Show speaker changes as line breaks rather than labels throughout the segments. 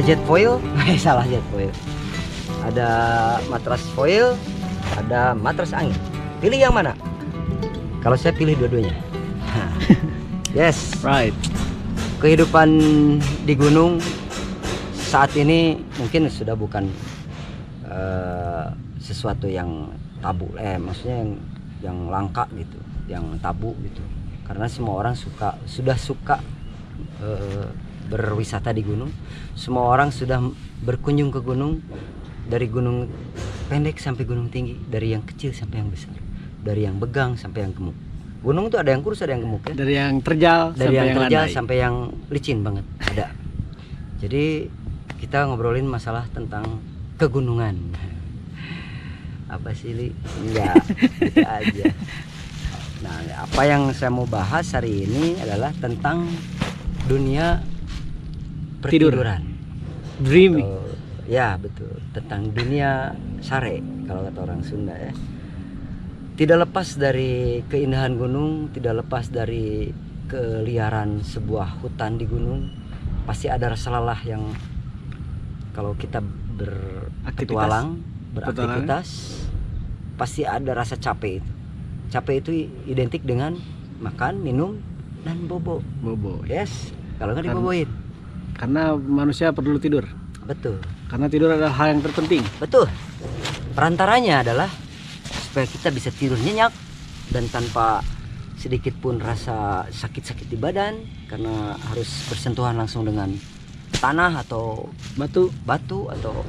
jet foil, salah jet foil. Ada matras foil, ada matras angin. Pilih yang mana? Kalau saya pilih dua-duanya. Yes.
Right.
Kehidupan di gunung saat ini mungkin sudah bukan sesuatu yang tabu, maksudnya yang langka gitu, yang tabu gitu. Karena semua orang sudah suka berwisata di gunung. Semua orang sudah berkunjung ke gunung, dari gunung pendek sampai gunung tinggi, dari yang kecil sampai yang besar, dari yang begang sampai yang gemuk. Gunung tuh ada yang kurus, ada yang gemuk ya.
Dari yang terjal
sampai yang licin banget ada. Jadi kita ngobrolin masalah tentang kegunungan. Apa sih Li? Enggak, gitu aja. Nah, apa yang saya mau bahas hari ini adalah tentang dunia pertiduran.
Dreaming.
Ya betul, tentang dunia sare kalau kata orang Sunda ya. Tidak lepas dari keindahan gunung, tidak lepas dari keliaran sebuah hutan di gunung, pasti ada rasa lelah yang kalau kita beraktivitas, pasti ada rasa capek itu. Capek itu identik dengan makan, minum, dan bobo. Yes, kalau nggak diboboin.
Karena manusia perlu tidur.
Betul.
Karena tidur adalah hal yang terpenting.
Betul. Perantaranya adalah supaya kita bisa tidur nyenyak dan tanpa sedikit pun rasa sakit-sakit di badan, karena harus bersentuhan langsung dengan tanah atau batu atau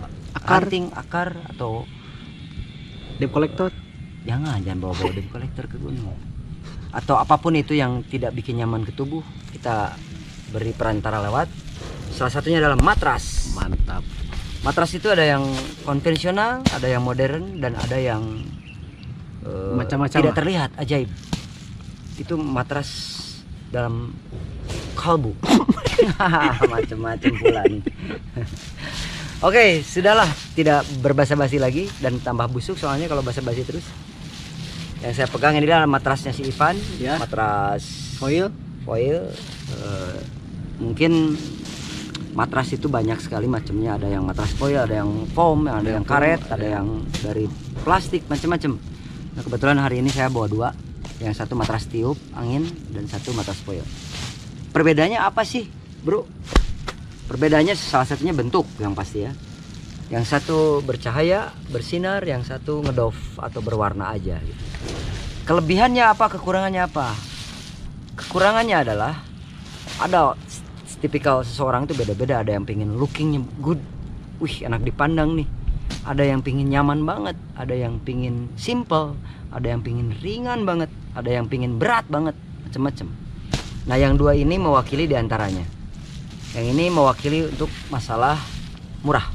akar atau
debt collector.
Jangan bawa debt collector ke gunung. Atau apapun itu yang tidak bikin nyaman ke tubuh, kita beri perantara lewat. Salah satunya adalah matras.
Mantap.
Matras itu ada yang konvensional, ada yang modern, dan ada yang
macam-macam
tidak terlihat, ajaib. Itu matras dalam kalbu. Macam-macam pula nih. Oke, sudahlah, tidak berbasa-basi lagi dan tambah busuk soalnya kalau basa-basi terus. Yang saya pegang ini adalah matrasnya si Ivan,
ya.
Matras
Foil.
Mungkin matras itu banyak sekali macamnya. Ada yang matras foil, ada yang foam, ada yang karet, ada yang dari plastik, macam-macam. Nah, kebetulan hari ini saya bawa dua. Yang satu matras tiup angin dan satu matras foil. Perbedaannya apa sih, bro? Perbedaannya salah satunya bentuk yang pasti ya. Yang satu bercahaya, bersinar, yang satu ngedove atau berwarna aja gitu. Kelebihannya apa, kekurangannya apa? Kekurangannya adalah ada tipikal seseorang itu beda-beda. Ada yang pengen lookingnya good, wih enak dipandang nih. Ada yang pengen nyaman banget, ada yang pengen simple, ada yang pengen ringan banget, ada yang pengen berat banget, macam-macam. Nah, yang dua ini mewakili diantaranya. Yang ini mewakili untuk masalah murah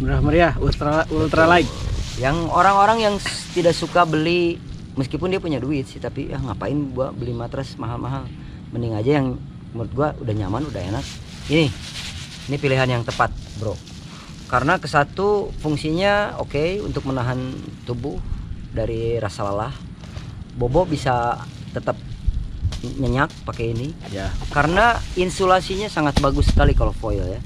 Meriah, ultra light.
Yang orang-orang yang tidak suka beli, meskipun dia punya duit sih, tapi ya ngapain gua beli matras mahal-mahal. Mending aja yang menurut gua udah nyaman, udah enak. Ini pilihan yang tepat, bro. Karena kesatu fungsinya oke untuk menahan tubuh dari rasa lelah. Bobo bisa tetap nyenyak pakai ini
ya.
Karena insulasinya sangat bagus sekali kalau foil ya.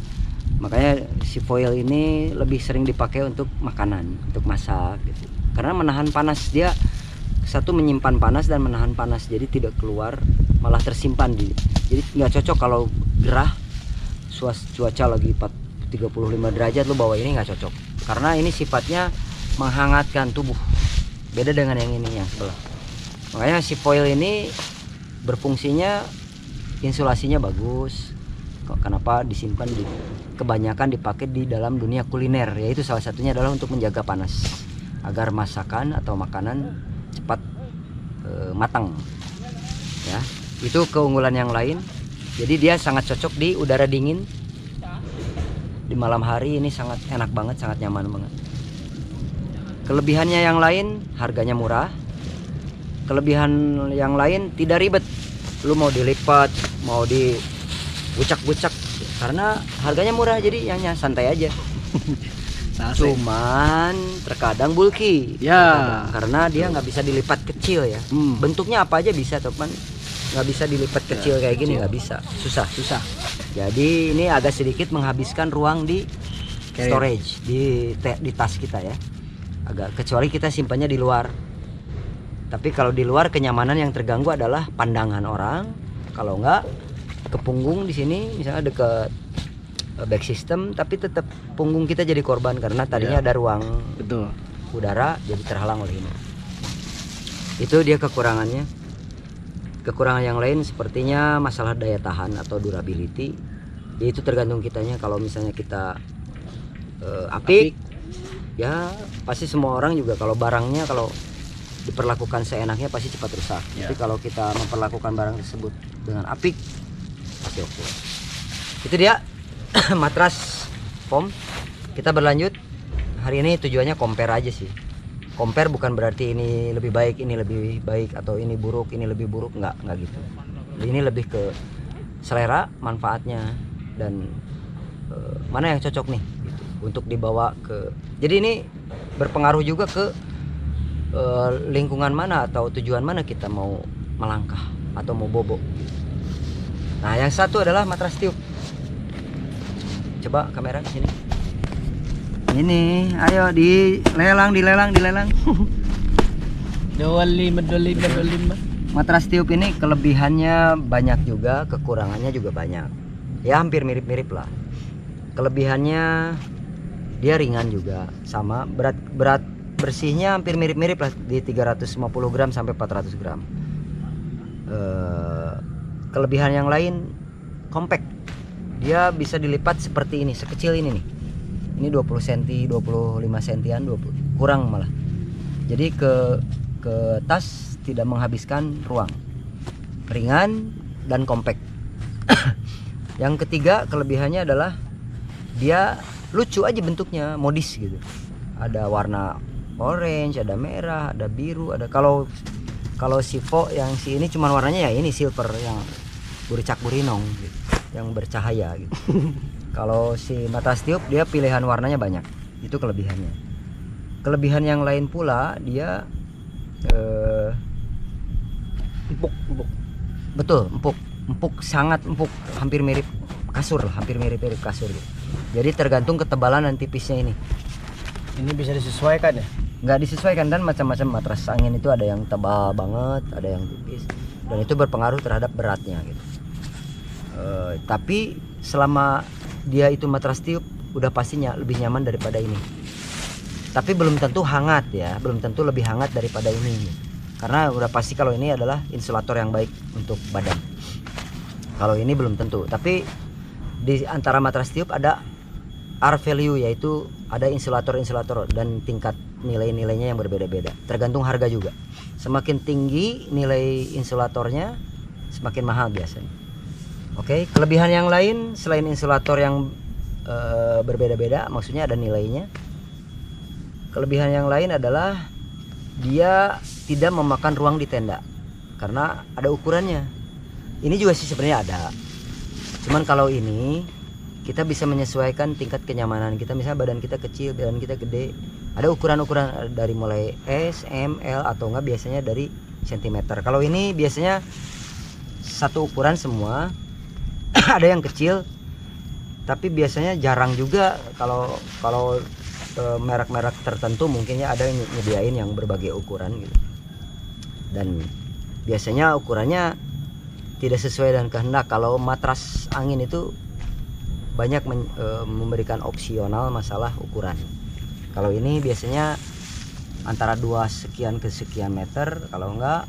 Makanya si foil ini lebih sering dipakai untuk makanan, untuk masak gitu. Karena menahan panas, dia satu menyimpan panas dan menahan panas, jadi tidak keluar, malah tersimpan jadi nggak cocok kalau gerah, cuaca lagi 35 derajat lu bawa ini nggak cocok. Karena ini sifatnya menghangatkan tubuh. Beda dengan yang ini yang sebelah. Makanya si foil ini berfungsinya insulasinya bagus. Kenapa disimpan kebanyakan dipakai di dalam dunia kuliner, yaitu salah satunya adalah untuk menjaga panas agar masakan atau makanan cepat matang ya. Itu keunggulan yang lain. Jadi dia sangat cocok di udara dingin. Di malam hari ini sangat enak banget, sangat nyaman banget. Kelebihannya yang lain, harganya murah. Kelebihan yang lain tidak ribet. Lu mau dilipat, mau dibucak-bucak, karena harganya murah, jadi yang santai aja. Cuman terkadang bulky
ya,
karena dia nggak bisa dilipat kecil ya. Bentuknya apa aja bisa, teman. Nggak bisa dilipat kecil kayak gini, nggak bisa, susah. Jadi ini agak sedikit menghabiskan ruang di storage di tas kita ya. Agak, kecuali kita simpannya di luar. Tapi kalau di luar kenyamanan yang terganggu adalah pandangan orang. Kalau enggak ke punggung di sini misalnya deket back system, tapi tetap punggung kita jadi korban karena tadinya ada ruang
Betul.
udara jadi terhalang oleh ini. Itu dia kekurangannya. Kekurangan yang lain sepertinya masalah daya tahan atau durability. Ya itu tergantung kitanya. Kalau misalnya kita apik, ya pasti semua orang juga kalau barangnya kalau diperlakukan seenaknya pasti cepat rusak. Tapi kalau kita memperlakukan barang tersebut dengan apik pasti oke. Itu dia matras foam. Kita berlanjut. Hari ini tujuannya compare aja sih. Compare bukan berarti ini lebih baik, ini lebih baik, atau ini buruk, ini lebih buruk, enggak gitu. Ini lebih ke selera, manfaatnya, dan mana yang cocok nih gitu, untuk dibawa ke. Jadi ini berpengaruh juga ke lingkungan mana atau tujuan mana kita mau melangkah atau mau bobo. Nah, yang satu adalah matras tiup. Coba kamera ke sini. Ini, ayo dilelang.
25.
Matras tiup ini kelebihannya banyak juga, kekurangannya juga banyak. Ya hampir mirip-mirip lah. Kelebihannya dia ringan juga, sama berat bersihnya hampir mirip-mirip lah di 350 gram sampai 400 gram. Kelebihan yang lain compact. Dia bisa dilipat seperti ini, sekecil ini nih. Ini 20 cm, 25 cm-an, 20 kurang malah. Jadi ke tas tidak menghabiskan ruang. Ringan dan compact. Yang ketiga kelebihannya adalah dia lucu aja bentuknya, modis gitu. Ada warna orange, ada merah, ada biru, ada kalau si Vo yang si ini cuman warnanya ya ini silver yang buricak burinong gitu, yang bercahaya gitu. Kalau si matras tiup dia pilihan warnanya banyak. Itu kelebihannya. Kelebihan yang lain pula dia empuk. Betul, empuk, sangat empuk, hampir mirip kasur lah, hampir mirip kasur gitu. Jadi tergantung ketebalan dan tipisnya ini.
Ini bisa disesuaikan ya?
Nggak disesuaikan, dan macam-macam matras angin itu ada yang tebal banget, ada yang tipis, dan itu berpengaruh terhadap beratnya gitu. Tapi selama dia itu matras tiup udah pastinya lebih nyaman daripada ini. Tapi belum tentu hangat ya, belum tentu lebih hangat daripada ini. Karena udah pasti kalau ini adalah insulator yang baik untuk badan. Kalau ini belum tentu. Tapi di antara matras tiup ada R value, yaitu ada insulator dan tingkat nilai-nilainya yang berbeda-beda. Tergantung harga juga. Semakin tinggi nilai insulatornya, semakin mahal biasanya. Oke, kelebihan yang lain selain insulator yang berbeda-beda, maksudnya ada nilainya. Kelebihan yang lain adalah dia tidak memakan ruang di tenda karena ada ukurannya. Ini juga sih sebenarnya ada. Cuman kalau ini kita bisa menyesuaikan tingkat kenyamanan kita. Misalnya badan kita kecil, badan kita gede, ada ukuran-ukuran dari mulai S, M, L, atau enggak biasanya dari sentimeter. Kalau ini biasanya satu ukuran semua. Ada yang kecil, tapi biasanya jarang juga kalau merek-merek tertentu mungkinnya ada yang nyediain yang berbagai ukuran gitu. Dan biasanya ukurannya tidak sesuai dengan kehendak. Kalau matras angin itu banyak memberikan opsional masalah ukuran. Kalau ini biasanya antara 2 sekian ke sekian meter, kalau enggak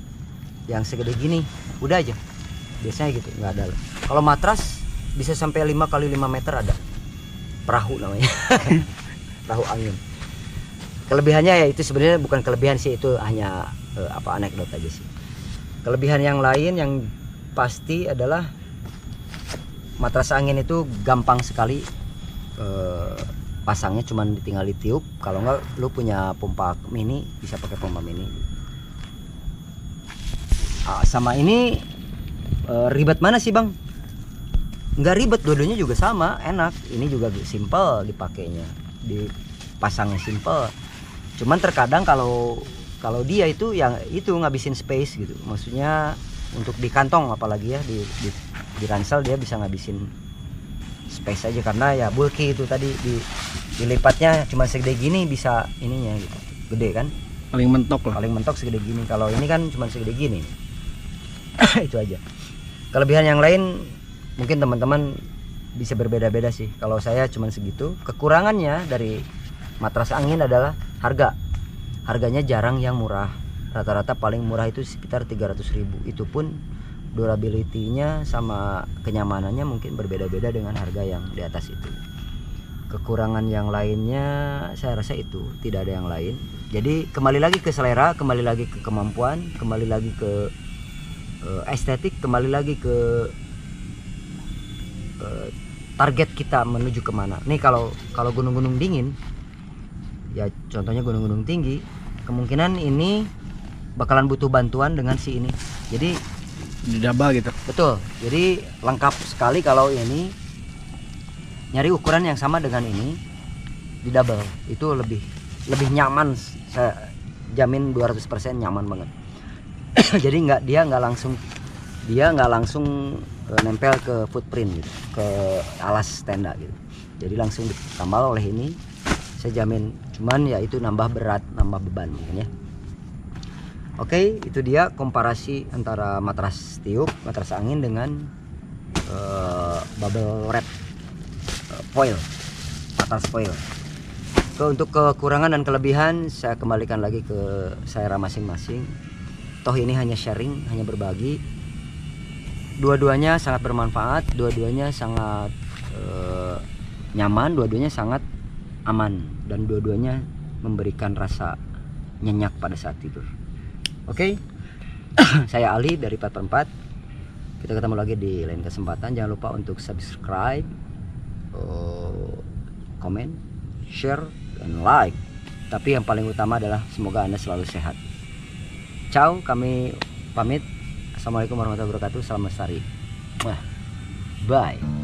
yang segede gini udah aja. Biasanya gitu, nggak ada. Kalau matras bisa sampai 5 kali 5 meter ada. Perahu namanya. Perahu angin. Kelebihannya ya itu sebenarnya bukan kelebihan sih, itu hanya anekdot aja sih. Kelebihan yang lain yang pasti adalah matras angin itu gampang sekali pasangnya, cuman tinggal ditiup. Kalau enggak lu punya pompa mini, bisa pakai pompa mini. Sama ini ribet mana sih bang? Nggak ribet, dua-duanya juga sama, enak. Ini juga simple dipakainya, dipasangnya simple. Cuman terkadang kalau dia itu yang itu ngabisin space gitu. Maksudnya untuk di kantong apalagi ya di ransel dia bisa ngabisin space aja, karena ya bulky itu tadi dilipatnya cuma segede gini bisa ininya gitu, gede kan,
Paling mentok lah.
paling mentok segede gini. Kalau ini kan cuma segede gini. Itu aja. Kelebihan yang lain mungkin teman-teman bisa berbeda-beda sih. Kalau saya cuma segitu. Kekurangannya dari matras angin adalah harganya jarang yang murah. Rata-rata paling murah itu sekitar 300.000. Itu pun durability-nya sama kenyamanannya mungkin berbeda-beda dengan harga yang di atas itu. Kekurangan yang lainnya saya rasa itu tidak ada yang lain. Jadi kembali lagi ke selera, kembali lagi ke kemampuan, kembali lagi ke estetik, kembali lagi ke target kita menuju kemana. Nih kalau gunung-gunung dingin, ya contohnya gunung-gunung tinggi, kemungkinan ini bakalan butuh bantuan dengan si ini. Jadi
Didaba gitu.
betul, jadi lengkap sekali kalau ini nyari ukuran yang sama dengan ini di double, itu lebih nyaman. Saya jamin 200% nyaman banget. Jadi dia nggak langsung nempel ke footprint gitu, ke alas tenda gitu. Jadi langsung ditambal oleh ini, saya jamin. Cuman ya itu nambah berat, nambah beban mungkin ya. Oke, itu dia komparasi antara matras tiup, matras angin dengan bubble wrap foil, matras foil. Untuk kekurangan dan kelebihan saya kembalikan lagi ke selera masing-masing. Toh ini hanya sharing, hanya berbagi. Dua-duanya sangat bermanfaat, dua-duanya sangat nyaman, dua-duanya sangat aman, dan dua-duanya memberikan rasa nyenyak pada saat tidur. Oke. Saya Ali dari 4x4. Kita ketemu lagi di lain kesempatan. Jangan lupa untuk subscribe, komen, share, dan like. Tapi yang paling utama adalah semoga Anda selalu sehat. Ciao, kami pamit. Assalamualaikum warahmatullahi wabarakatuh. Salam lestari. Bye.